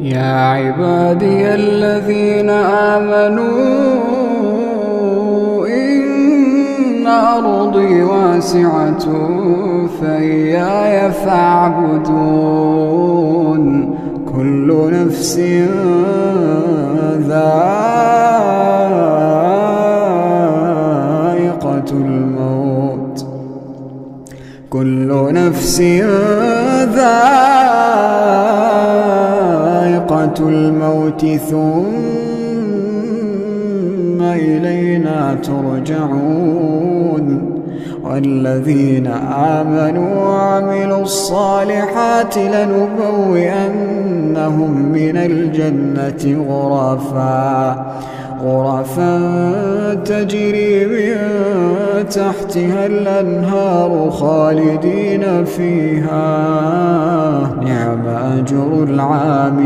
يا عبادي الذين آمنوا إن أرضي واسعة فإياي فاعبدون كل نفس ذائقة الموت كل نفس ذائقة الموت ثم إلينا ترجعون والذين آمنوا وعملوا الصالحات لنبوئنهم من الجنة غرفا تجري من تحتها الأنهار خالدين فيها نعم أجر العاملين.